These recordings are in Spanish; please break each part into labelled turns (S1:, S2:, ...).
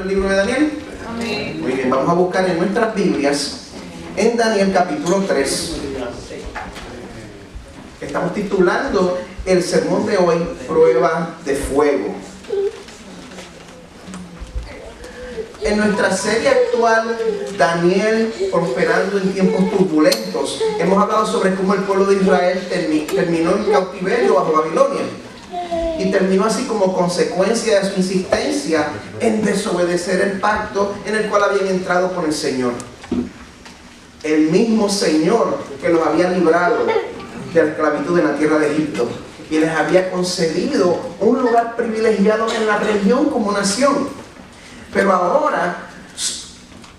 S1: el libro de Daniel?
S2: Amén.
S1: Muy bien, vamos a buscar en nuestras Biblias, en Daniel capítulo 3. Estamos titulando el sermón de hoy, Prueba de Fuego. En nuestra serie actual, Daniel prosperando en tiempos turbulentos, hemos hablado sobre cómo el pueblo de Israel terminó en cautiverio bajo Babilonia. Y terminó así como consecuencia de su insistencia en desobedecer el pacto en el cual habían entrado con el Señor. El mismo Señor que los había librado de la esclavitud en la tierra de Egipto y les había concedido un lugar privilegiado en la región como nación. Pero ahora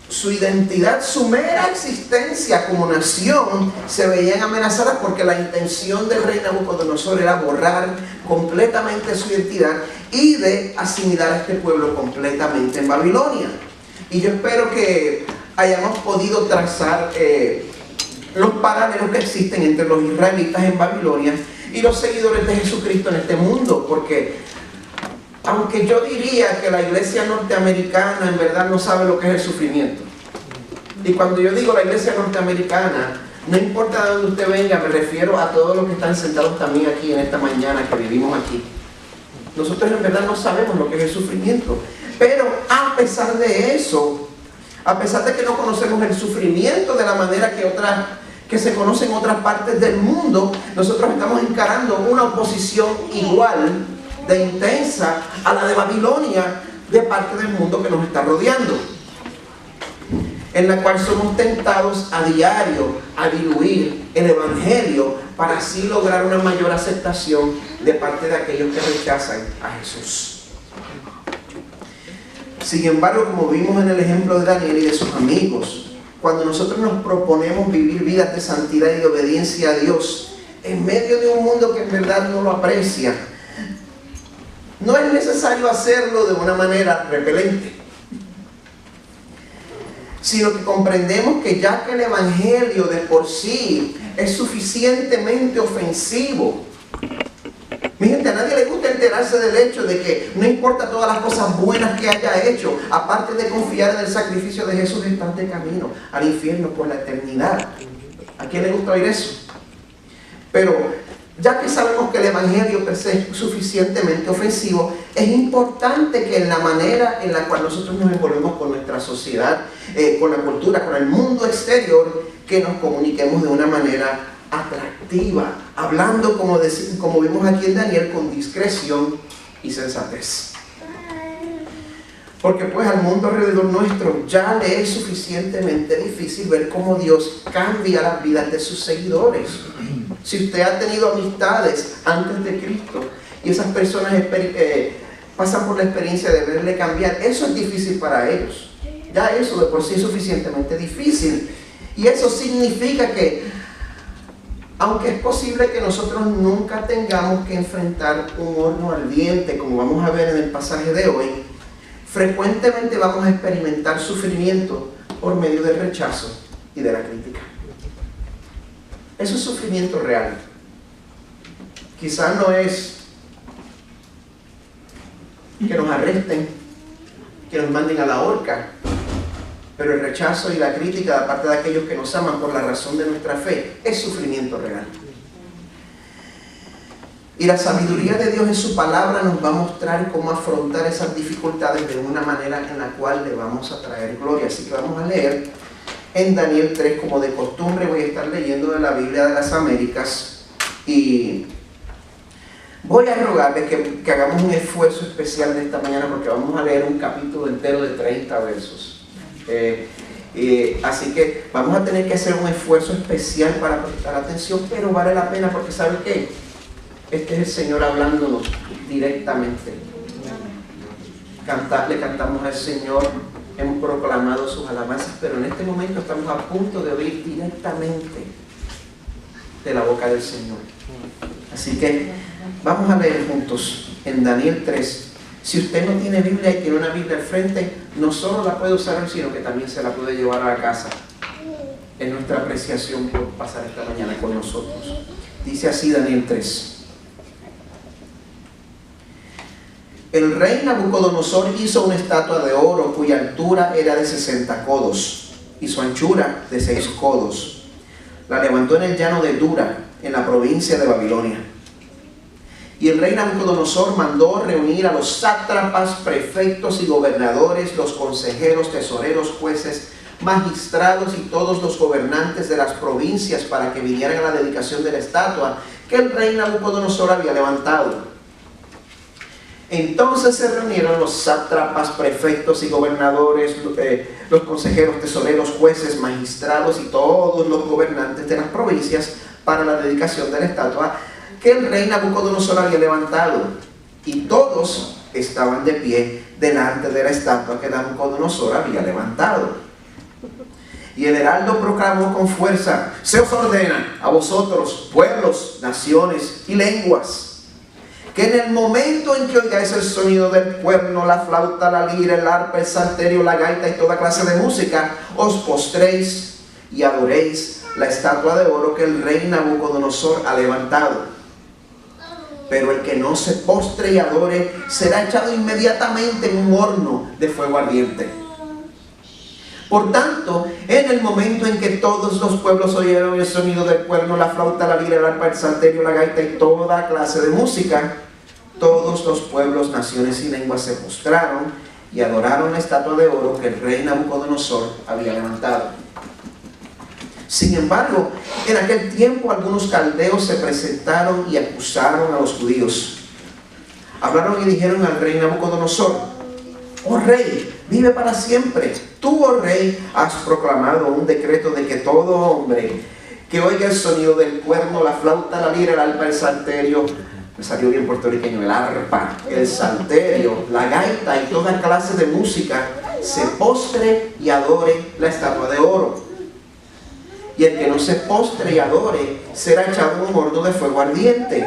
S1: su identidad, su mera existencia como nación se veían amenazadas porque la intención del rey Nabucodonosor era borrar completamente su identidad y de asimilar a este pueblo completamente en Babilonia. Y yo espero que hayamos podido trazar los paralelos que existen entre los israelitas en Babilonia y los seguidores de Jesucristo en este mundo, porque aunque yo diría que la iglesia norteamericana en verdad no sabe lo que es el sufrimiento. Y cuando yo digo la iglesia norteamericana, no importa de dónde usted venga, me refiero a todos los que están sentados también aquí en esta mañana que vivimos aquí. Nosotros en verdad no sabemos lo que es el sufrimiento. Pero a pesar de eso, a pesar de que no conocemos el sufrimiento de la manera que se conoce en otras partes del mundo, nosotros estamos encarando una oposición igual de intensa a la de Babilonia de parte del mundo que nos está rodeando, en la cual somos tentados a diario a diluir el evangelio para así lograr una mayor aceptación de parte de aquellos que rechazan a Jesús. Sin embargo, como vimos en el ejemplo de Daniel y de sus amigos, cuando nosotros nos proponemos vivir vidas de santidad y de obediencia a Dios en medio de un mundo que en verdad no lo aprecia, no es necesario hacerlo de una manera repelente, sino que comprendemos que ya que el evangelio de por sí es suficientemente ofensivo. Mi gente, a nadie le gusta enterarse del hecho de que no importa todas las cosas buenas que haya hecho, aparte de confiar en el sacrificio de Jesús, están de camino al infierno por la eternidad. ¿A quién le gusta oír eso? Pero ya que sabemos que el evangelio per se es suficientemente ofensivo, es importante que en la manera en la cual nosotros nos envolvemos con nuestra sociedad, con la cultura, con el mundo exterior, que nos comuniquemos de una manera atractiva, hablando como vimos aquí en Daniel, con discreción y sensatez. Porque pues al mundo alrededor nuestro ya le es suficientemente difícil ver cómo Dios cambia las vidas de sus seguidores. Si usted ha tenido amistades antes de Cristo y esas personas pasan por la experiencia de verle cambiar, eso es difícil para ellos. Ya eso de por sí es suficientemente difícil. Y eso significa que, aunque es posible que nosotros nunca tengamos que enfrentar un horno ardiente, como vamos a ver en el pasaje de hoy, frecuentemente vamos a experimentar sufrimiento por medio del rechazo y de la crítica. Eso es sufrimiento real. Quizás no es que nos arresten, que nos manden a la horca, pero el rechazo y la crítica de parte de aquellos que nos aman por la razón de nuestra fe es sufrimiento real. Y la sabiduría de Dios en su palabra nos va a mostrar cómo afrontar esas dificultades de una manera en la cual le vamos a traer gloria. Así que vamos a leer en Daniel 3, como de costumbre voy a estar leyendo de la Biblia de las Américas, y voy a rogarles que hagamos un esfuerzo especial de esta mañana, porque vamos a leer un capítulo entero de 30 versos. Así que vamos a tener que hacer un esfuerzo especial para prestar atención, pero vale la pena, porque ¿saben qué? Este es el Señor hablándonos directamente. Le cantamos al Señor, hemos proclamado sus alabanzas, pero en este momento estamos a punto de oír directamente de la boca del Señor. Así que vamos a leer juntos en Daniel 3. Si usted no tiene Biblia y tiene una Biblia al frente, no solo la puede usar, sino que también se la puede llevar a la casa. Es nuestra apreciación por pasar esta mañana con nosotros. Dice así Daniel 3. El rey Nabucodonosor hizo una estatua de oro cuya altura era de 60 codos y su anchura de 6 codos. La levantó en el llano de Dura, en la provincia de Babilonia. Y el rey Nabucodonosor mandó reunir a los sátrapas, prefectos y gobernadores, los consejeros, tesoreros, jueces, magistrados y todos los gobernantes de las provincias para que vinieran a la dedicación de la estatua que el rey Nabucodonosor había levantado. Entonces se reunieron los sátrapas, prefectos y gobernadores, los consejeros, tesoreros, jueces, magistrados y todos los gobernantes de las provincias para la dedicación de la estatua que el rey Nabucodonosor había levantado. Y todos estaban de pie delante de la estatua que Nabucodonosor había levantado. Y el heraldo proclamó con fuerza: se os ordena a vosotros, pueblos, naciones y lenguas, que en el momento en que oigáis el sonido del cuerno, la flauta, la lira, el arpa, el salterio, la gaita y toda clase de música, os postréis y adoréis la estatua de oro que el rey Nabucodonosor ha levantado. Pero el que no se postre y adore será echado inmediatamente en un horno de fuego ardiente. Por tanto, en el momento en que todos los pueblos oyeron el sonido del cuerno, la flauta, la lira, el arpa, el salterio, la gaita y toda clase de música, todos los pueblos, naciones y lenguas se postraron y adoraron la estatua de oro que el rey Nabucodonosor había levantado. Sin embargo, en aquel tiempo algunos caldeos se presentaron y acusaron a los judíos. Hablaron y dijeron al rey Nabucodonosor: oh rey, vive para siempre. Tú, oh rey, has proclamado un decreto de que todo hombre que oiga el sonido del cuerno, la flauta, la lira, el arpa, el salterio, me salió bien puertorriqueño, el arpa, el salterio, la gaita y toda clase de música, se postre y adore la estatua de oro. Y el que no se postre y adore será echado en un horno de fuego ardiente.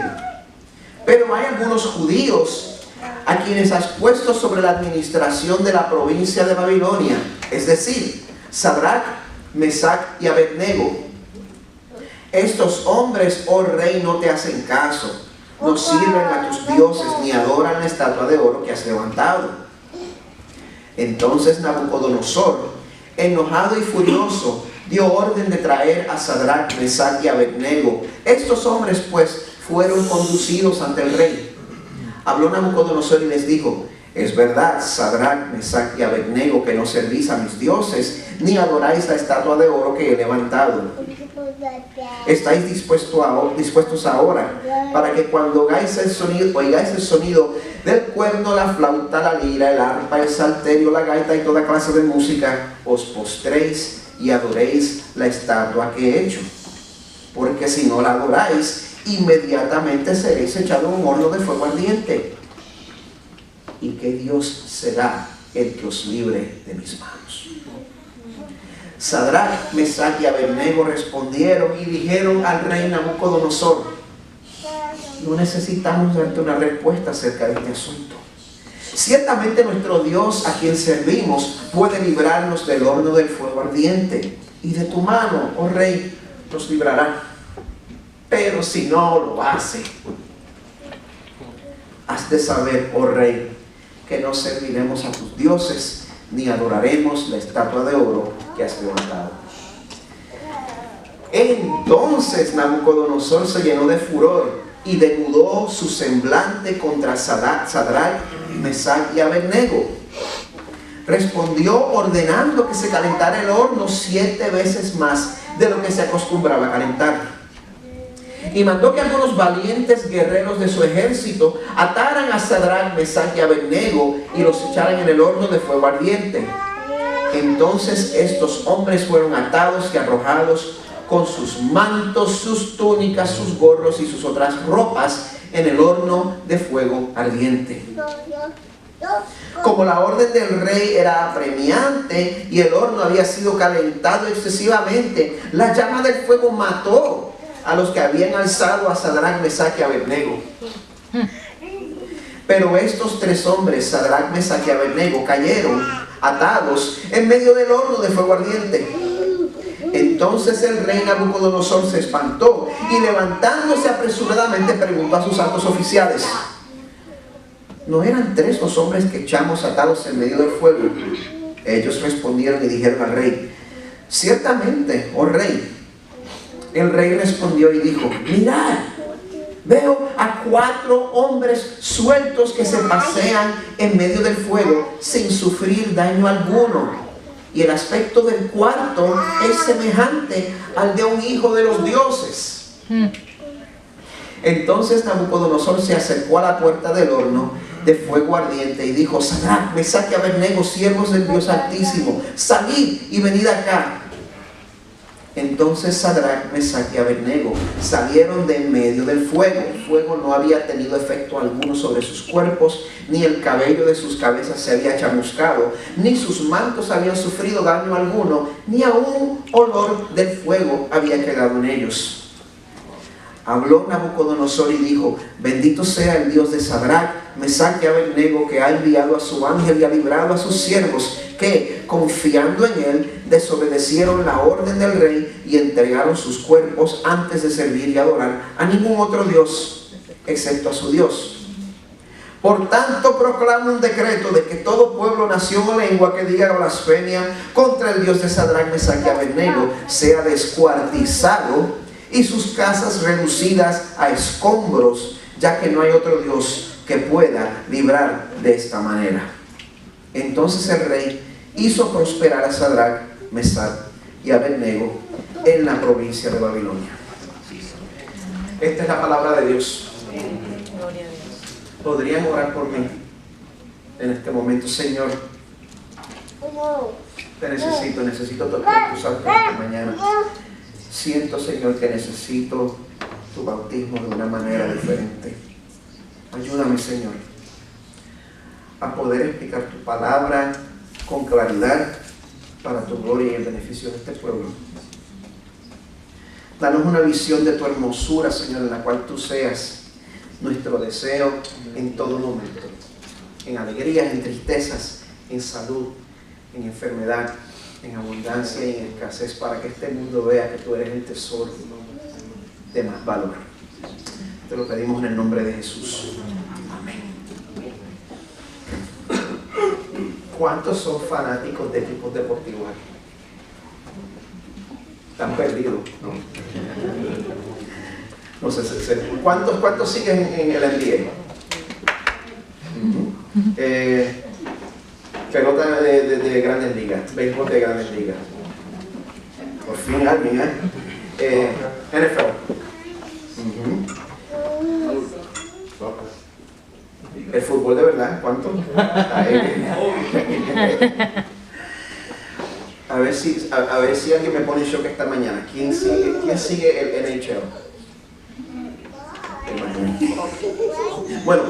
S1: Pero hay algunos judíos a quienes has puesto sobre la administración de la provincia de Babilonia, es decir, Sadrach, Mesach y Abednego. Estos hombres, oh rey, no te hacen caso, no sirven a tus dioses ni adoran la estatua de oro que has levantado. Entonces Nabucodonosor, enojado y furioso, dio orden de traer a Sadrach, Mesach y Abednego. Estos hombres pues fueron conducidos ante el rey. Habló Nabucodonosor y les dijo: es verdad, Sadrach, Mesach y Abednego, que no servís a mis dioses, ni adoráis la estatua de oro que he levantado. ¿Estáis dispuestos ahora para que cuando oigáis el sonido del cuerno, la flauta, la lira, el arpa, el salterio, la gaita y toda clase de música, os postréis y adoréis la estatua que he hecho? Porque si no la adoráis, inmediatamente seréis echados en un horno de fuego ardiente. ¿Y qué Dios será el que os libre de mis manos? Sadrach, Mesach y Abednego respondieron y dijeron al rey Nabucodonosor: no necesitamos darte una respuesta acerca de este asunto. Ciertamente nuestro Dios, a quien servimos, puede librarnos del horno del fuego ardiente, y de tu mano, oh rey, nos librará. Pero si no lo hace, has de saber, oh rey, que no serviremos a tus dioses, ni adoraremos la estatua de oro que has levantado. Entonces Nabucodonosor se llenó de furor y demudó su semblante contra Sadrach, Mesach y Abednego. Respondió ordenando que se calentara el horno 7 veces más de lo que se acostumbraba a calentar. Y mandó que algunos valientes guerreros de su ejército ataran a Sadrach, Mesach y Abednego y los echaran en el horno de fuego ardiente. Entonces estos hombres fueron atados y arrojados con sus mantos, sus túnicas, sus gorros y sus otras ropas en el horno de fuego ardiente. Como la orden del rey era apremiante y el horno había sido calentado excesivamente, la llama del fuego mató a los que habían alzado a Sadrach, Mesach y Abednego. Pero estos 3 hombres, Sadrach, Mesach y Abednego, cayeron atados en medio del horno de fuego ardiente. Entonces el rey Nabucodonosor se espantó y levantándose apresuradamente preguntó a sus altos oficiales: ¿no eran 3 los hombres que echamos atados en medio del fuego? Ellos respondieron y dijeron al rey: ciertamente, oh rey. El rey respondió y dijo: mirad, veo a 4 hombres sueltos que se pasean en medio del fuego sin sufrir daño alguno, y el aspecto del cuarto es semejante al de un hijo de los dioses. Entonces Nabucodonosor se acercó a la puerta del horno de fuego ardiente y dijo: Sadrac, Mesac y Abednego, siervos del Dios Altísimo, salid y venid acá. Entonces Sadrac, Mesac y Abednego salieron de en medio del fuego. El fuego no había tenido efecto alguno sobre sus cuerpos, ni el cabello de sus cabezas se había chamuscado, ni sus mantos habían sufrido daño alguno, ni aún olor del fuego había quedado en ellos. Habló Nabucodonosor y dijo: bendito sea el Dios de Sadrac, Mesac y Abednego, que ha enviado a su ángel y ha librado a sus siervos, que, confiando en él, desobedecieron la orden del rey y entregaron sus cuerpos antes de servir y adorar a ningún otro Dios, excepto a su Dios. Por tanto, proclamo un decreto de que todo pueblo, nación o lengua que diga blasfemia contra el Dios de Sadrac, Mesac y Abednego sea descuartizado y sus casas reducidas a escombros, ya que no hay otro Dios que pueda librar de esta manera. Entonces el rey hizo prosperar a Sadrac, Mesac y Abednego en la provincia de Babilonia. Esta es la palabra de Dios. ¿Podrían orar por mí en este momento? Señor, te necesito tocar tus altos esta mañana. Siento, Señor, que necesito tu bautismo de una manera diferente. Ayúdame, Señor, a poder explicar tu palabra con claridad para tu gloria y el beneficio de este pueblo. Danos una visión de tu hermosura, Señor, en la cual tú seas nuestro deseo en todo momento, en alegrías, en tristezas, en salud, en enfermedad, en abundancia y en escasez, para que este mundo vea que tú eres el tesoro de más valor. Te lo pedimos en el nombre de Jesús. Amén. ¿Cuántos son fanáticos de equipos deportivos aquí? Están perdidos, ¿no? No sé, ¿cuántos siguen en el NBA? Pelota de Grandes Ligas, béisbol de Grandes Ligas. Por fin alguien, NFL. El fútbol de verdad, ¿cuánto? A ver si alguien me pone en shock esta mañana. ¿Quién sigue el NHL? Bueno,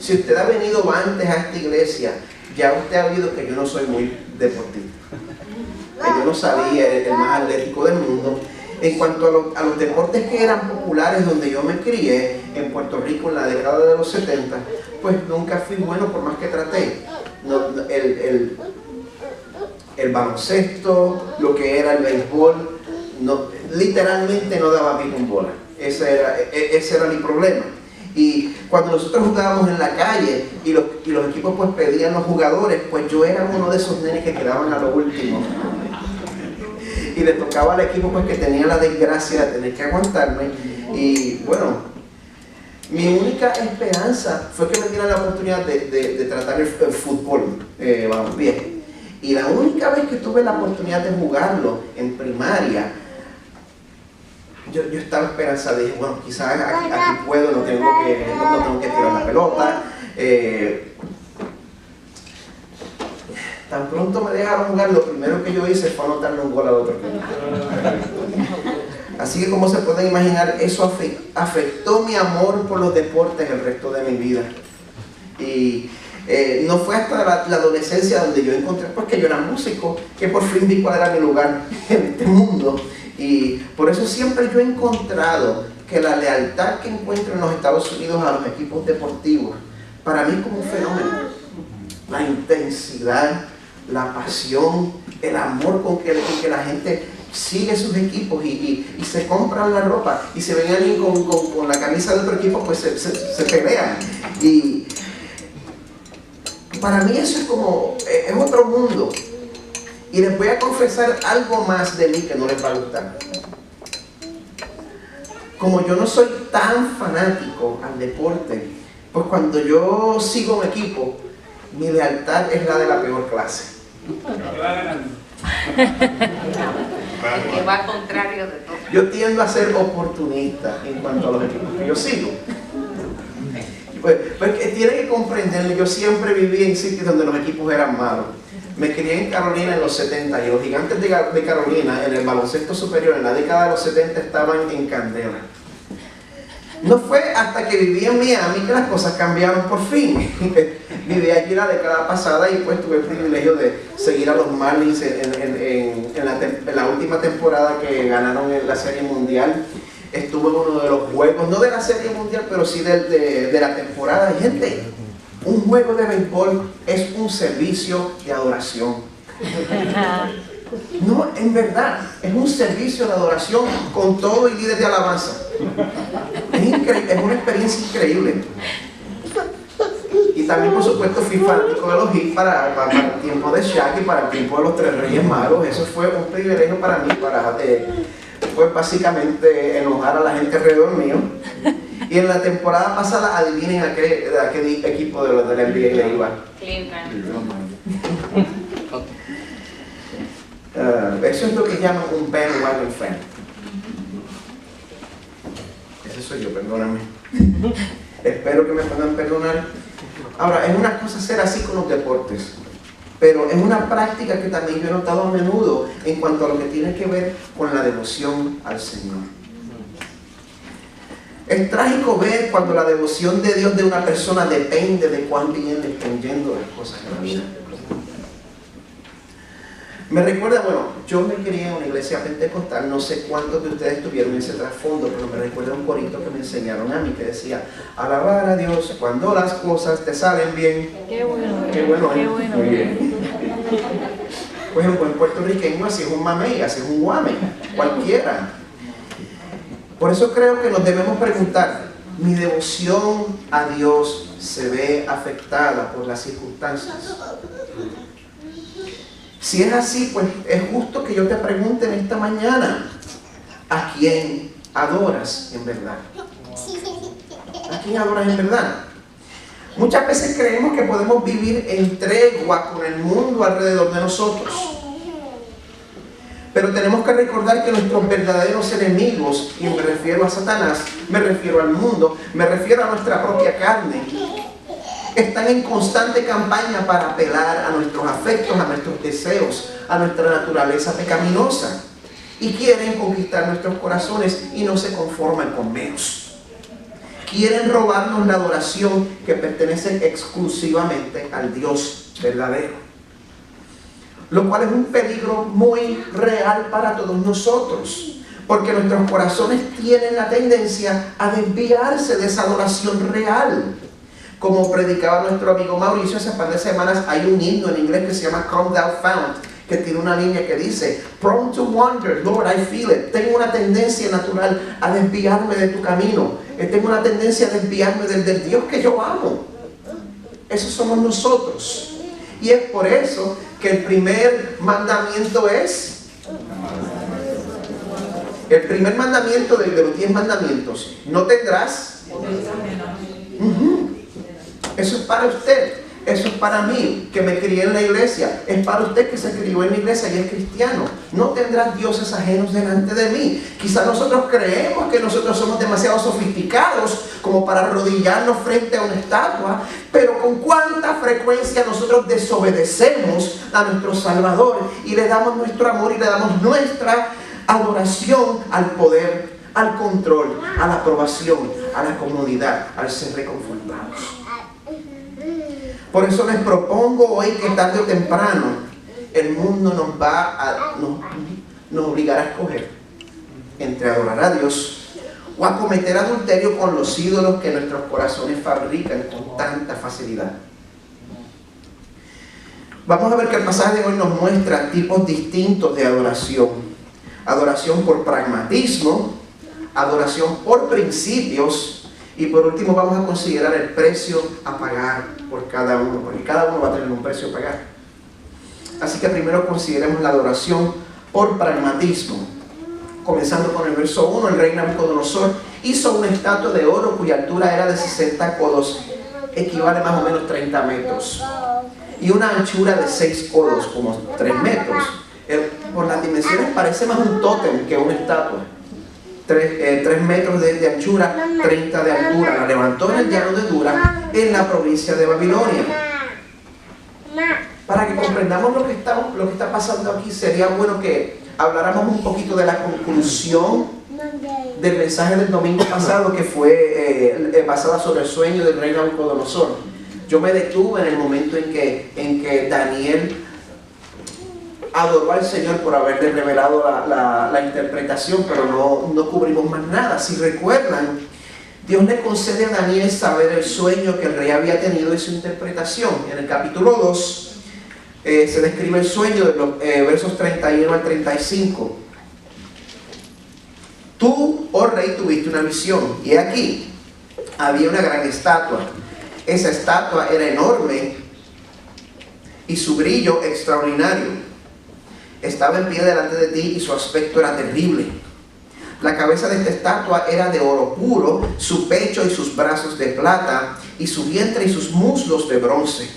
S1: si usted ha venido antes a esta iglesia, ya usted ha oído que yo no soy muy deportista, que yo no salí el más atlético del mundo. En cuanto a los deportes que eran populares donde yo me crié, en Puerto Rico en la década de los 70, pues nunca fui bueno por más que traté. El baloncesto, lo que era el béisbol, literalmente no daba pie con bola. Ese era mi problema. Y cuando nosotros jugábamos en la calle y los equipos pues pedían los jugadores, pues yo era uno de esos nenes que quedaban a lo último. Y le tocaba al equipo pues que tenía la desgracia de tener que aguantarme. Y bueno, mi única esperanza fue que me dieran la oportunidad de tratar el fútbol, balompié. Y la única vez que tuve la oportunidad de jugarlo en primaria, yo estaba esperanzado. Dije, bueno, quizás aquí puedo, no tengo que tirar la pelota. Tan pronto me dejaron jugar, lo primero que yo hice fue anotarle un gol al otro equipo. Así que, como se pueden imaginar, eso afectó mi amor por los deportes el resto de mi vida. Y no fue hasta la adolescencia donde yo encontré, porque yo era músico, que por fin vi cuál era mi lugar en este mundo. Y por eso siempre yo he encontrado que la lealtad que encuentro en los Estados Unidos a los equipos deportivos, para mí es como un fenómeno. La intensidad, la pasión, el amor con que la gente sigue sus equipos y se compran la ropa, y se ven alguien con la camisa de otro equipo, pues se pelean. Y para mí eso es como, es otro mundo. Y les voy a confesar algo más de mí que no les va a gustar. Como yo no soy tan fanático al deporte, pues cuando yo sigo un equipo, mi lealtad es la de la peor clase.
S2: Que va al contrario de todo.
S1: Yo tiendo a ser oportunista en cuanto a los equipos que yo sigo. Pues tiene que comprenderlo, yo siempre viví en sitios donde los equipos eran malos. Me crié en Carolina en los 70 y los gigantes de Carolina en el baloncesto superior en la década de los 70 estaban en candela. No fue hasta que viví en Miami que las cosas cambiaron por fin. Viví allí la década pasada y pues tuve el privilegio de seguir a los Marlins en la última temporada que ganaron en la Serie Mundial. Estuve en uno de los juegos, no de la Serie Mundial, pero sí de la temporada. Y gente, un juego de béisbol es un servicio de adoración. No, en verdad, es un servicio de adoración con todo y líder de alabanza. Es una experiencia increíble. Y también, por supuesto, fui fanático de los Heat para el tiempo de Shaq y para el tiempo de los Tres Reyes Magos. Eso fue un privilegio para mí, pues básicamente enojar a la gente alrededor mío. Y en la temporada pasada, adivinen a qué equipo de la NBA le iba. Eso es lo que llaman un bandwagon fan. Ese soy yo, perdóname. Espero que me puedan perdonar. Ahora, es una cosa ser así con los deportes, pero es una práctica que también yo he notado a menudo en cuanto a lo que tiene que ver con la devoción al Señor. Es trágico ver cuando la devoción de Dios de una persona depende de cuán bien le estén yendo las cosas en la vida. Me recuerda, bueno, yo me crié en una iglesia pentecostal, no sé cuántos de ustedes tuvieron ese trasfondo, pero me recuerda un corito que me enseñaron a mí que decía: alabar a Dios cuando las cosas te salen bien.
S2: Qué bueno.
S1: Qué bueno, ¿eh?
S2: Qué bueno.
S1: Muy bien. Pues en buen puertorriqueño así es un mamey, así es un guame, cualquiera. Por eso creo que nos debemos preguntar, ¿mi devoción a Dios se ve afectada por las circunstancias? Si es así, pues es justo que yo te pregunte en esta mañana, ¿a quién adoras en verdad? ¿A quién adoras en verdad? Muchas veces creemos que podemos vivir en tregua con el mundo alrededor de nosotros. Pero tenemos que recordar que nuestros verdaderos enemigos, y me refiero a Satanás, me refiero al mundo, me refiero a nuestra propia carne, están en constante campaña para apelar a nuestros afectos, a nuestros deseos, a nuestra naturaleza pecaminosa. Y quieren conquistar nuestros corazones y no se conforman con menos. Quieren robarnos la adoración que pertenece exclusivamente al Dios verdadero. Lo cual es un peligro muy real para todos nosotros. Porque nuestros corazones tienen la tendencia a desviarse de esa adoración real. Como predicaba nuestro amigo Mauricio hace un par de semanas, hay un himno en inglés que se llama Come Thou Fount, que tiene una línea que dice: Prone to wander, Lord, I feel it. Tengo una tendencia natural a desviarme de tu camino. Tengo una tendencia a desviarme del Dios que yo amo. Esos somos nosotros. Y es por eso que el primer mandamiento es... El primer mandamiento de los 10 mandamientos: no tendrás... Eso es para usted, eso es para mí, que me crié en la iglesia, es para usted que se crió en la iglesia y es cristiano. No tendrás dioses ajenos delante de mí. Quizás nosotros creemos que nosotros somos demasiado sofisticados como para arrodillarnos frente a una estatua, pero con cuánta frecuencia nosotros desobedecemos a nuestro Salvador y le damos nuestro amor y le damos nuestra adoración al poder, al control, a la aprobación, a la comodidad, al ser reconfortados. Por eso les propongo hoy que tarde o temprano el mundo nos obligará a escoger entre adorar a Dios o a cometer adulterio con los ídolos que nuestros corazones fabrican con tanta facilidad. Vamos a ver que el pasaje de hoy nos muestra tipos distintos de adoración. Adoración por pragmatismo, adoración por principios Y por último vamos a considerar el precio a pagar por cada uno, porque cada uno va a tener un precio a pagar. Así que primero consideremos la adoración por pragmatismo. Comenzando con el verso 1, el rey Nabucodonosor hizo una estatua de oro cuya altura era de 60 codos, equivale más o menos 30 metros, y una anchura de 6 codos, como 3 metros. Por las dimensiones parece más un tótem que una estatua. 3 metros de anchura, 30 de altura. La levantó en el llano de Dura, en la provincia de Babilonia. Para que comprendamos lo que está pasando aquí, sería bueno que habláramos un poquito de la conclusión del mensaje del domingo pasado, que fue basada sobre el sueño del rey Nabucodonosor. Yo me detuve en el momento en que Daniel adoró al Señor por haberle revelado la interpretación, pero no cubrimos más nada. Si recuerdan, Dios le concede a Daniel saber el sueño que el rey había tenido y su interpretación. En el capítulo 2 se describe el sueño de los versos 31 al 35. Tú, oh rey, tuviste una visión, y aquí había una gran estatua. Esa estatua era enorme y su brillo extraordinario. Estaba en pie delante de ti y su aspecto era terrible. La cabeza de esta estatua era de oro puro, su pecho y sus brazos de plata, y su vientre y sus muslos de bronce,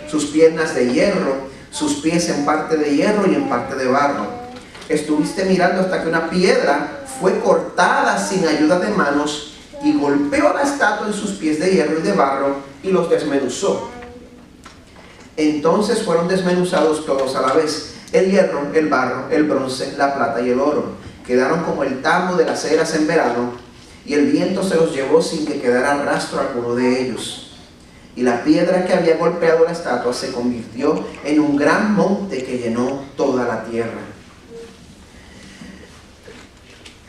S1: sus piernas de hierro, sus pies en parte de hierro y en parte de barro. Estuviste mirando hasta que una piedra fue cortada sin ayuda de manos y golpeó a la estatua en sus pies de hierro y de barro y los desmenuzó. Entonces fueron desmenuzados todos a la vez: el hierro, el barro, el bronce, la plata y el oro. Quedaron como el tamo de las eras en verano, y el viento se los llevó sin que quedara rastro alguno de ellos. Y la piedra que había golpeado la estatua se convirtió en un gran monte que llenó toda la tierra.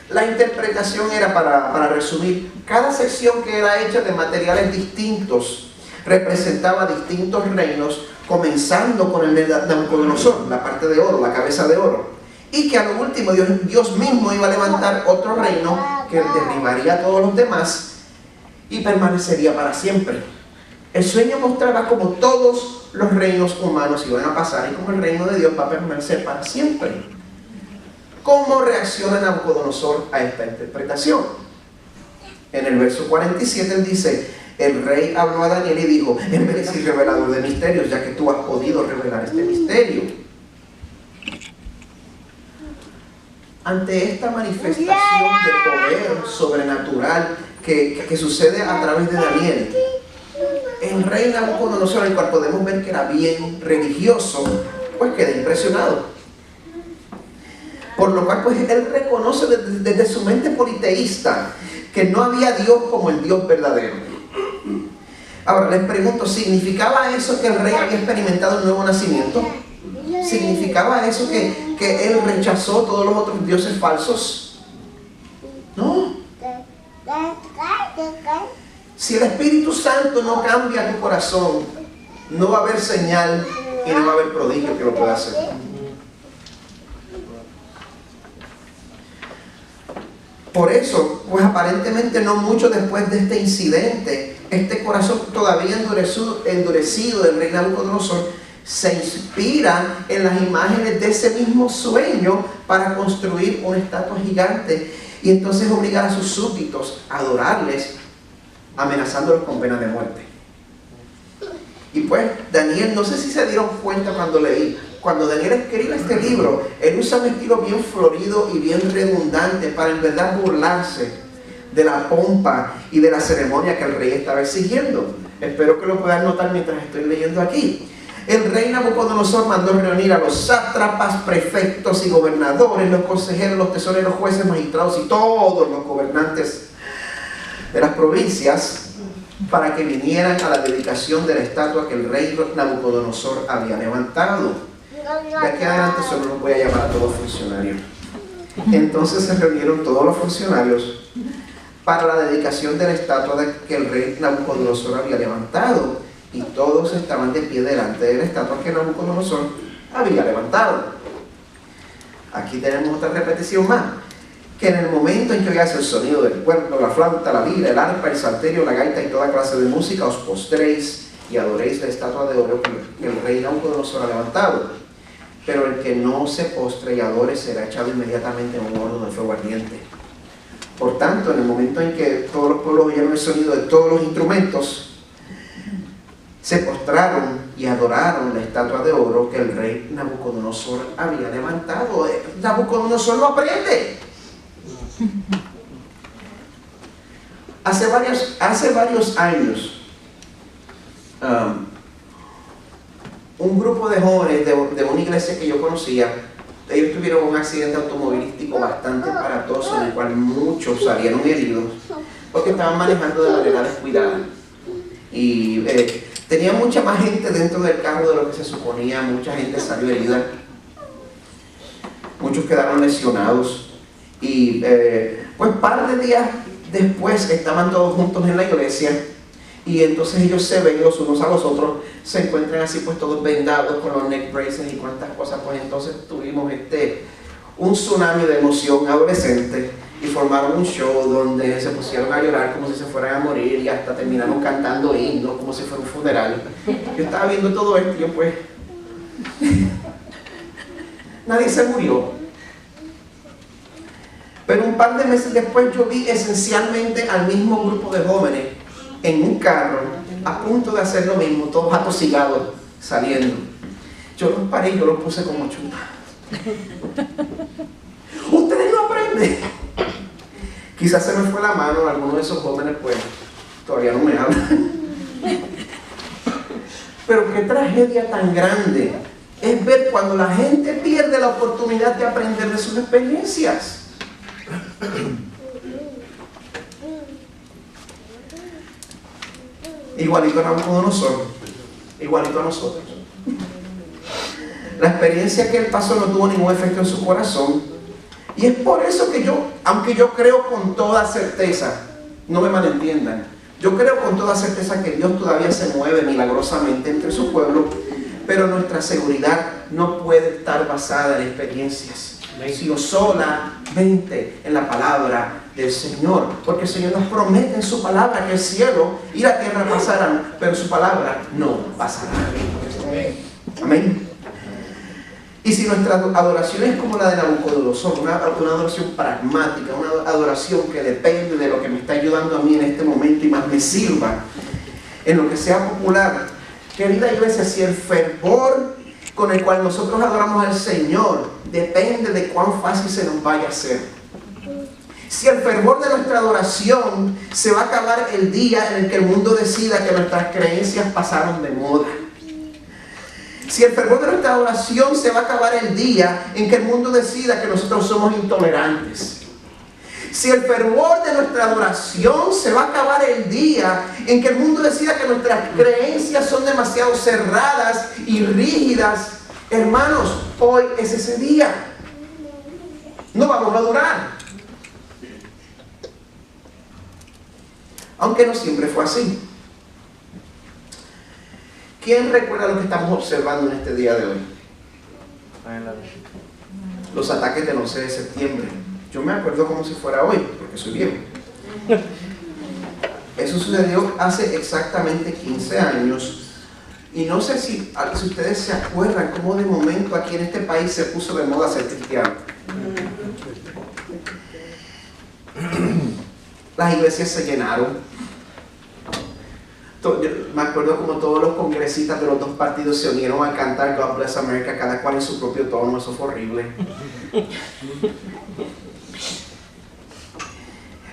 S1: La interpretación era, para resumir, cada sección que era hecha de materiales distintos representaba distintos reinos, comenzando con el de Nabucodonosor, la parte de oro, la cabeza de oro, y que a lo último Dios mismo iba a levantar otro reino que derribaría a todos los demás y permanecería para siempre. El sueño mostraba cómo todos los reinos humanos iban a pasar y cómo el reino de Dios va a permanecer para siempre. ¿Cómo reacciona Nabucodonosor a esta interpretación? En el verso 47 él dice: el rey habló a Daniel y dijo: eres el revelador de misterios, ya que tú has podido revelar este misterio. Ante esta manifestación de poder sobrenatural que sucede a través de Daniel, el rey Nabucodonosor, el cual podemos ver que era bien religioso, pues queda impresionado. Por lo cual, pues él reconoce desde su mente politeísta que no había Dios como el Dios verdadero. Ahora les pregunto, ¿significaba eso que el rey había experimentado un nuevo nacimiento? ¿Significaba eso que él rechazó todos los otros dioses falsos? No. Si el Espíritu Santo no cambia tu corazón, no va a haber señal y no va a haber prodigio que lo pueda hacer. Por eso, pues aparentemente no mucho después de este incidente, este corazón todavía endurecido del rey Nabucodonosor se inspira en las imágenes de ese mismo sueño para construir una estatua gigante y entonces obligar a sus súbditos a adorarles, amenazándolos con pena de muerte. Y pues Daniel, no sé si se dieron cuenta cuando Daniel escribe este libro, él usa un estilo bien florido y bien redundante para en verdad burlarse de la pompa y de la ceremonia que el rey estaba exigiendo. Espero que lo puedan notar mientras estoy leyendo aquí. El rey Nabucodonosor mandó reunir a los sátrapas, prefectos y gobernadores, los consejeros, los tesoreros, jueces, magistrados y todos los gobernantes de las provincias para que vinieran a la dedicación de la estatua que el rey Nabucodonosor había levantado. De aquí adelante solo los voy a llamar a todos funcionarios. Entonces se reunieron todos los funcionarios para la dedicación de la estatua que el rey Nabucodonosor había levantado, y todos estaban de pie delante de la estatua que Nabucodonosor había levantado. Aquí tenemos otra repetición más. que en el momento en que oigáis el sonido del cuerno, la flauta, la lira, el arpa, el salterio, la gaita y toda clase de música, os postréis y adoréis la estatua de oro que el rey Nabucodonosor ha levantado. Pero el que no se postre y adore será echado inmediatamente en un horno de fuego ardiente. Por tanto, en el momento en que todos los pueblos oyeron el sonido de todos los instrumentos, se postraron y adoraron la estatua de oro que el rey Nabucodonosor había levantado. Nabucodonosor no aprende. Hace varios años, un grupo de jóvenes de una iglesia que yo conocía, ellos tuvieron un accidente automovilístico bastante aparatoso en el cual muchos salieron heridos porque estaban manejando de manera descuidada. Y tenía mucha más gente dentro del carro de lo que se suponía. Mucha gente salió herida, muchos quedaron lesionados. Y pues un par de días después estaban todos juntos en la iglesia, y entonces ellos se ven los unos a los otros, se encuentran así pues todos vendados con los neck braces y cuantas cosas. Pues entonces tuvimos un tsunami de emoción adolescente y formaron un show donde se pusieron a llorar como si se fueran a morir, y hasta terminaron cantando himnos como si fuera un funeral. Yo estaba viendo todo esto y yo pues nadie se murió. Pero un par de meses después yo vi esencialmente al mismo grupo de jóvenes en un carro a punto de hacer lo mismo, todos atosigados saliendo. Yo los paré y yo los puse como chuta. Ustedes no aprenden. Quizás se me fue la mano, algunos de esos jóvenes pues todavía no me hablan. Pero qué tragedia tan grande es ver cuando la gente pierde la oportunidad de aprender de sus experiencias. Igualito a Nabucodonosor, igualito a nosotros. La experiencia que él pasó no tuvo ningún efecto en su corazón, y es por eso que yo, aunque yo creo con toda certeza, no me malentiendan, yo creo con toda certeza que Dios todavía se mueve milagrosamente entre su pueblo, pero nuestra seguridad no puede estar basada en experiencias, sino solamente en la palabra del Señor, porque el Señor nos promete en su palabra que el cielo y la tierra pasarán, pero su palabra no pasará. Amén. Y si nuestra adoración es como la de Nabucodonosor, una adoración pragmática, una adoración que depende de lo que me está ayudando a mí en este momento y más me sirva en lo que sea popular, querida iglesia, si el fervor con el cual nosotros adoramos al Señor depende de cuán fácil se nos vaya a hacer. Si el fervor de nuestra adoración se va a acabar el día en el que el mundo decida que nuestras creencias pasaron de moda. Si el fervor de nuestra adoración se va a acabar el día en que el mundo decida que nosotros somos intolerantes. Si el fervor de nuestra adoración se va a acabar el día en que el mundo decida que nuestras creencias son demasiado cerradas y rígidas, hermanos, hoy es ese día. No vamos a durar. Aunque no siempre fue así. ¿Quién recuerda lo que estamos observando en este día de hoy? Los ataques del 11 de septiembre. Yo me acuerdo como si fuera hoy, porque soy viejo. Eso sucedió hace exactamente 15 años. Y no sé si ustedes se acuerdan cómo de momento aquí en este país se puso de moda ser cristiano. Las iglesias se llenaron. Yo me acuerdo como todos los congresistas de los dos partidos se unieron a cantar God Bless America, cada cual en su propio tono. Eso fue horrible.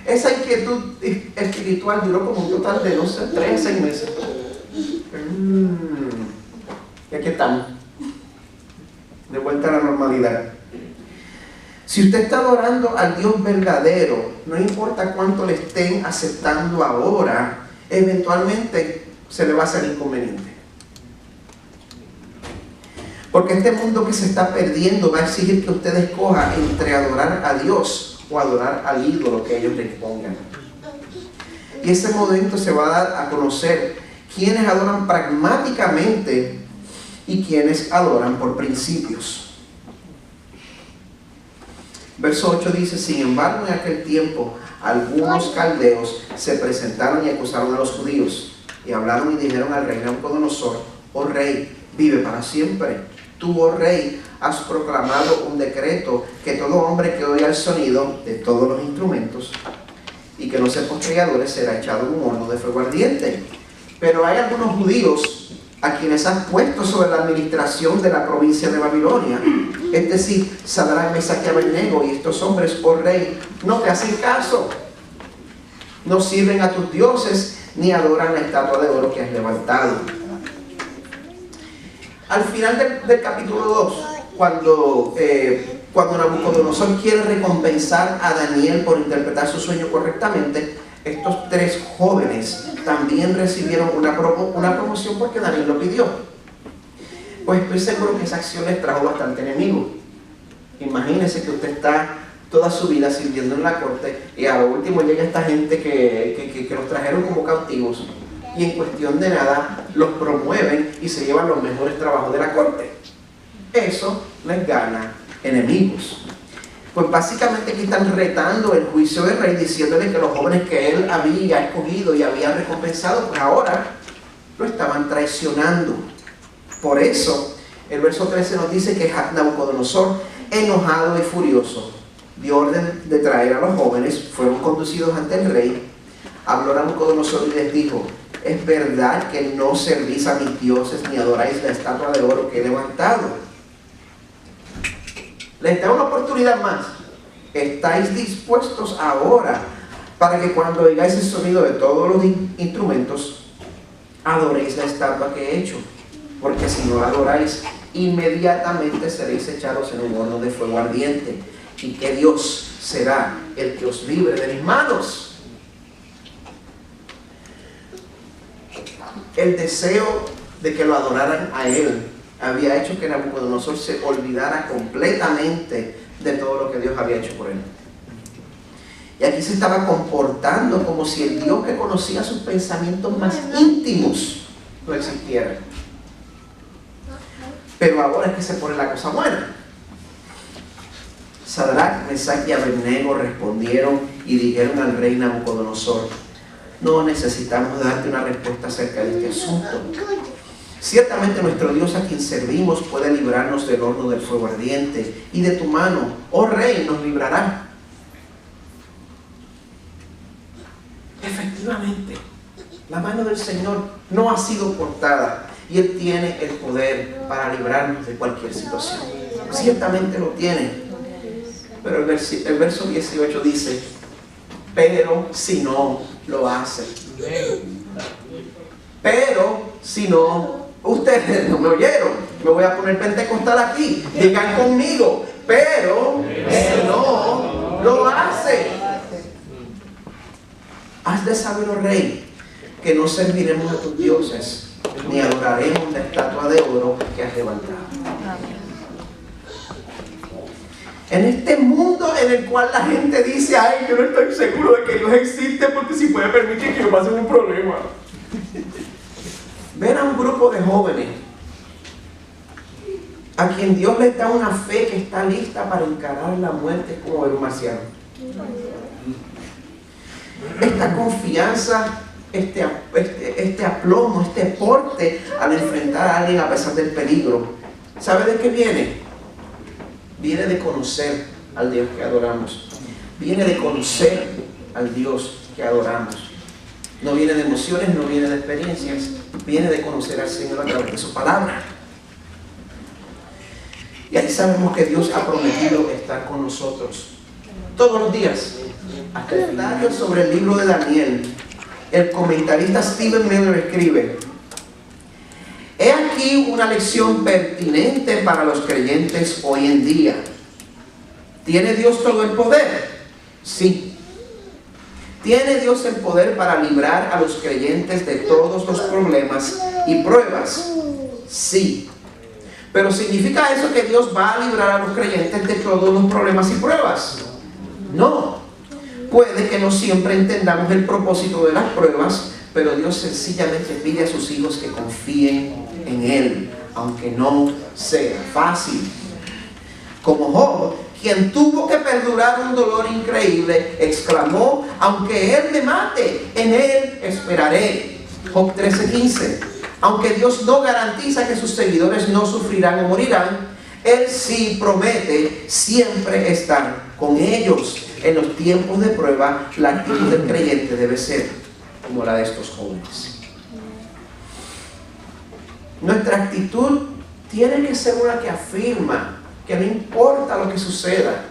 S1: Esa inquietud espiritual duró como un total de, no sé, 3 a 6 meses. Y aquí estamos, de vuelta a la normalidad. Si usted está adorando al Dios verdadero, no importa cuánto le estén aceptando ahora, eventualmente se le va a hacer inconveniente. Porque este mundo que se está perdiendo va a exigir que usted escoja entre adorar a Dios o adorar al ídolo que ellos le pongan. Y ese momento se va a dar a conocer quienes adoran pragmáticamente y quienes adoran por principios. Verso 8 dice: sin embargo, en aquel tiempo algunos caldeos se presentaron y acusaron a los judíos, y hablaron y dijeron al rey Nabucodonosor: oh rey, vive para siempre. Tú, oh rey, has proclamado un decreto que todo hombre que oiga el sonido de todos los instrumentos y que no sepa creadores será echado en un horno de fuego ardiente. Pero hay algunos judíos a quienes has puesto sobre la administración de la provincia de Babilonia, es decir, Sadrach, Mesach y Abednego, y estos hombres, oh rey, no te hacen caso, no sirven a tus dioses, ni adoran la estatua de oro que has levantado. Al final del capítulo 2, cuando Nabucodonosor quiere recompensar a Daniel por interpretar su sueño correctamente, estos tres jóvenes también recibieron una promoción porque Daniel lo pidió. Pues estoy seguro que esa acción les trajo bastante enemigo. Imagínense que usted está toda su vida sirviendo en la corte y a lo último llega esta gente que los trajeron como cautivos y en cuestión de nada los promueven y se llevan los mejores trabajos de la corte. Eso les gana enemigos. Pues básicamente aquí están retando el juicio del rey, diciéndole que los jóvenes que él había escogido y había recompensado, pues ahora lo estaban traicionando. Por eso, el verso 13 nos dice que Nabucodonosor, enojado y furioso, dio orden de traer a los jóvenes, fueron conducidos ante el rey. Habló Nabucodonosor y les dijo: ¿es verdad que no servís a mis dioses ni adoráis la estatua de oro que he levantado? Les da una oportunidad más. ¿Estáis dispuestos ahora para que cuando oigáis el sonido de todos los instrumentos adoréis la estatua que he hecho? Porque si no la adoráis, inmediatamente seréis echados en un horno de fuego ardiente, y que Dios será el que os libre de mis manos. El deseo de que lo adoraran a él había hecho que Nabucodonosor se olvidara completamente de todo lo que Dios había hecho por él. Y aquí se estaba comportando como si el Dios que conocía sus pensamientos más íntimos no existiera. Pero ahora es que se pone la cosa buena. Sadrach, Mesach y Abednego respondieron y dijeron al rey Nabucodonosor: no necesitamos darte una respuesta acerca de este asunto. Ciertamente nuestro Dios a quien servimos puede librarnos del horno del fuego ardiente, y de tu mano, oh rey, nos librará. Efectivamente, la mano del Señor no ha sido cortada y Él tiene el poder para librarnos de cualquier situación. Ciertamente lo tiene. Pero el verso 18 dice: pero si no lo hace. Pero si no, ustedes no me oyeron, me voy a poner pentecostal aquí, digan conmigo: pero si no lo hace. Has de saber, oh rey, que no serviremos a tus dioses, ni adoraremos la estatua de oro que has levantado. En este mundo en el cual la gente dice: ay, yo no estoy seguro de que Dios existe, porque si puede permitir que yo pase un problema. Ven a un grupo de jóvenes a quien Dios les da una fe que está lista para encarar la muerte como ver un marciano. Esta confianza, este aplomo, este porte al enfrentar a alguien a pesar del peligro, ¿sabe de qué viene? Viene de conocer al Dios que adoramos. Viene de conocer al Dios que adoramos. No viene de emociones, no viene de experiencias. Viene de conocer al Señor a través de su palabra. Y ahí sabemos que Dios ha prometido estar con nosotros todos los días. Hasta el comentario sobre el libro de Daniel, el comentarista Stephen Miller escribe: he aquí una lección pertinente para los creyentes hoy en día. ¿Tiene Dios todo el poder? Sí. ¿Tiene Dios el poder para librar a los creyentes de todos los problemas y pruebas? Sí. Pero ¿significa eso que Dios va a librar a los creyentes de todos los problemas y pruebas? No. Puede que no siempre entendamos el propósito de las pruebas, pero Dios sencillamente pide a sus hijos que confíen en Él, aunque no sea fácil. Como Job, quien tuvo que perdurar un dolor increíble, exclamó: aunque Él me mate, en Él esperaré. Job 13:15. Aunque Dios no garantiza que sus seguidores no sufrirán o morirán, Él sí promete siempre estar con ellos. En los tiempos de prueba, la actitud del creyente debe ser como la de estos jóvenes. Nuestra actitud tiene que ser una que afirma que no importa lo que suceda,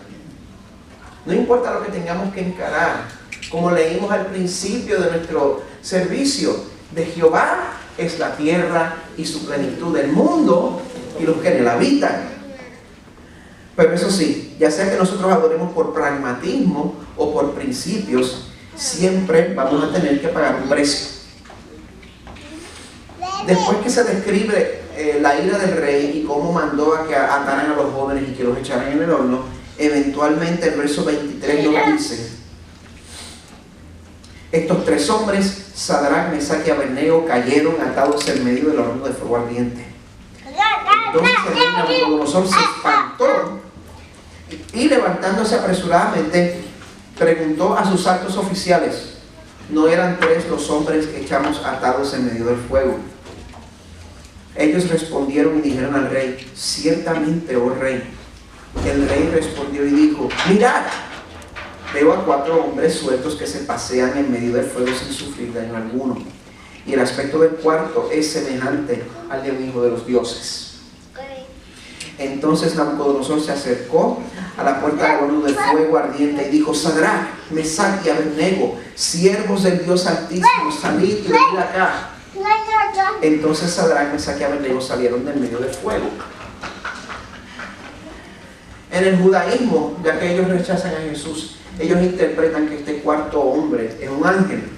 S1: no importa lo que tengamos que encarar, como leímos al principio de nuestro servicio: de Jehová es la tierra y su plenitud, el mundo y los que en él habitan. Pero eso sí, ya sea que nosotros adoremos por pragmatismo o por principios, siempre vamos a tener que pagar un precio. Después que se describe la ira del rey y cómo mandó a que ataran a los jóvenes y que los echaran en el horno, eventualmente el verso 23 nos dice: estos tres hombres, Sadrac, Mesac y Abednego, cayeron atados en medio del horno de fuego ardiente. Entonces el rey Nabucodonosor se espantó y, levantándose apresuradamente, preguntó a sus altos oficiales: ¿no eran tres los hombres que echamos atados en medio del fuego? Ellos respondieron y dijeron al rey: ciertamente, oh rey. El rey respondió y dijo: mirad, veo a cuatro hombres sueltos que se pasean en medio del fuego sin sufrir daño alguno, y el aspecto del cuarto es semejante al de un hijo de los dioses. Entonces Nabucodonosor se acercó a la puerta del horno de fuego ardiente y dijo: Sadrac, Mesac y Abednego, siervos del Dios Altísimo, salid y venid acá. Entonces Sadrac, Mesac y Abednego salieron del medio del fuego. En el judaísmo, ya que ellos rechazan a Jesús, ellos interpretan que este cuarto hombre es un ángel.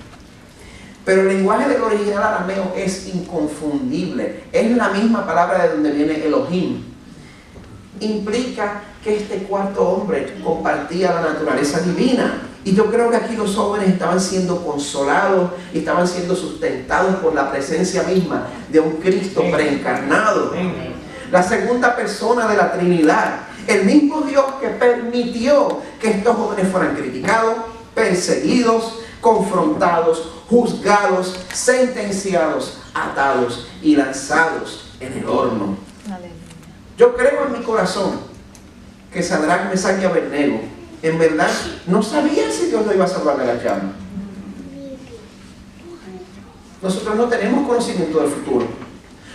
S1: Pero el lenguaje del original arameo es inconfundible. Es la misma palabra de donde viene Elohim. Implica que este cuarto hombre compartía la naturaleza divina. Y yo creo que aquí los jóvenes estaban siendo consolados y estaban siendo sustentados por la presencia misma de un Cristo preencarnado. La segunda persona de la Trinidad. El mismo Dios que permitió que estos jóvenes fueran criticados, perseguidos, confrontados, juzgados, sentenciados, atados y lanzados en el horno. Yo creo en mi corazón que Sadrac, Mesac y Abednego en verdad no sabían si Dios lo iba a salvar de la llama. Nosotros no tenemos conocimiento del futuro.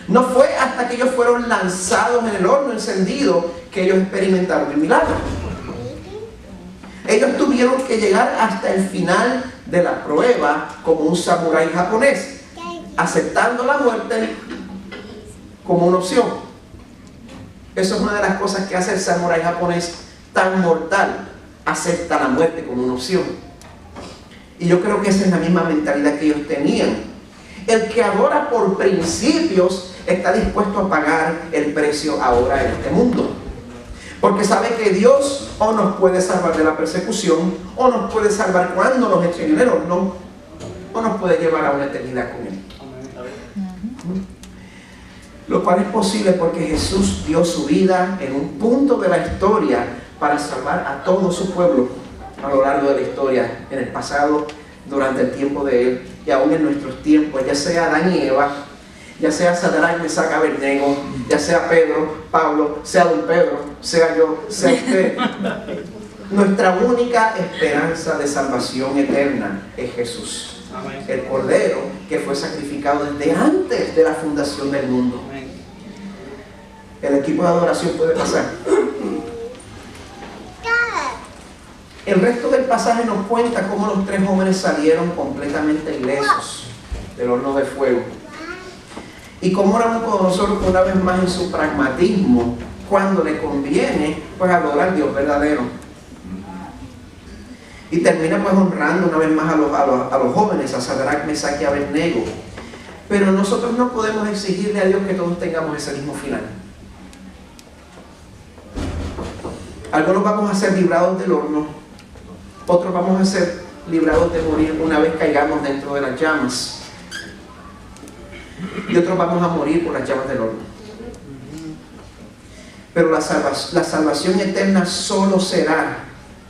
S1: No fue hasta que ellos fueron lanzados en el horno encendido que ellos experimentaron el milagro. Ellos tuvieron que llegar hasta el final de la prueba como un samurái japonés, aceptando la muerte como una opción. Eso es una de las cosas que hace el samurái japonés tan mortal. Acepta la muerte como una opción. Y yo creo que esa es la misma mentalidad que ellos tenían. El que adora por principios está dispuesto a pagar el precio ahora en este mundo. Porque sabe que Dios o nos puede salvar de la persecución, o nos puede salvar cuando nos echen en el horno, o nos puede llevar a una eternidad con Él. Lo cual es posible porque Jesús dio su vida en un punto de la historia para salvar a todo su pueblo a lo largo de la historia, en el pasado, durante el tiempo de Él y aún en nuestros tiempos, ya sea Adán y Eva, ya sea Sadrac, Mesac, Abednego, ya sea Pedro, Pablo, sea don Pedro, sea yo, sea usted. Nuestra única esperanza de salvación eterna es Jesús, el Cordero que fue sacrificado desde antes de la fundación del mundo. El equipo de adoración puede pasar. El resto del pasaje nos cuenta cómo los tres jóvenes salieron completamente ilesos del horno de fuego. Y cómo Nabucodonosor, una vez más en su pragmatismo, cuando le conviene, pues adora al Dios verdadero. Y termina pues honrando una vez más a los jóvenes, a Sadrac, Mesac y Abednego. Pero nosotros no podemos exigirle a Dios que todos tengamos ese mismo final. Algunos vamos a ser librados del horno, otros vamos a ser librados de morir una vez caigamos dentro de las llamas, y otros vamos a morir por las llamas del horno. Pero la salvación eterna solo será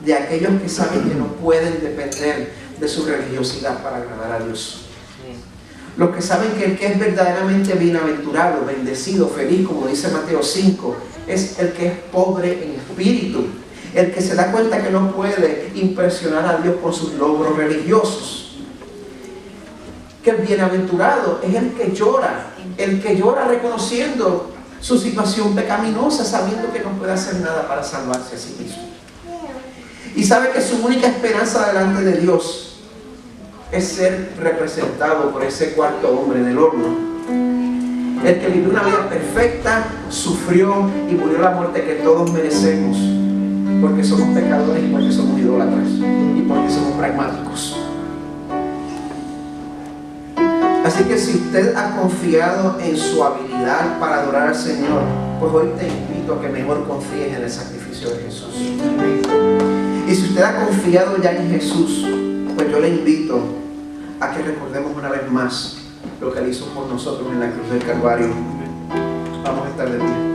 S1: de aquellos que saben que no pueden depender de su religiosidad para agradar a Dios. Los que saben que el que es verdaderamente bienaventurado, bendecido, feliz, como dice Mateo 5, es el que es pobre en espíritu, el que se da cuenta que no puede impresionar a Dios con sus logros religiosos. Que el bienaventurado es el que llora reconociendo su situación pecaminosa, sabiendo que no puede hacer nada para salvarse a sí mismo. Y sabe que su única esperanza delante de Dios es ser representado por ese cuarto hombre del horno. El que vivió una vida perfecta, sufrió y murió la muerte que todos merecemos, porque somos pecadores y porque somos idólatras y porque somos pragmáticos. Así que si usted ha confiado en su habilidad para adorar al Señor, pues hoy te invito a que mejor confíes en el sacrificio de Jesús. Y si usted ha confiado ya en Jesús, pues yo le invito a que recordemos una vez más lo que Él hizo por nosotros en la cruz del Calvario. Vamos a estar de pie.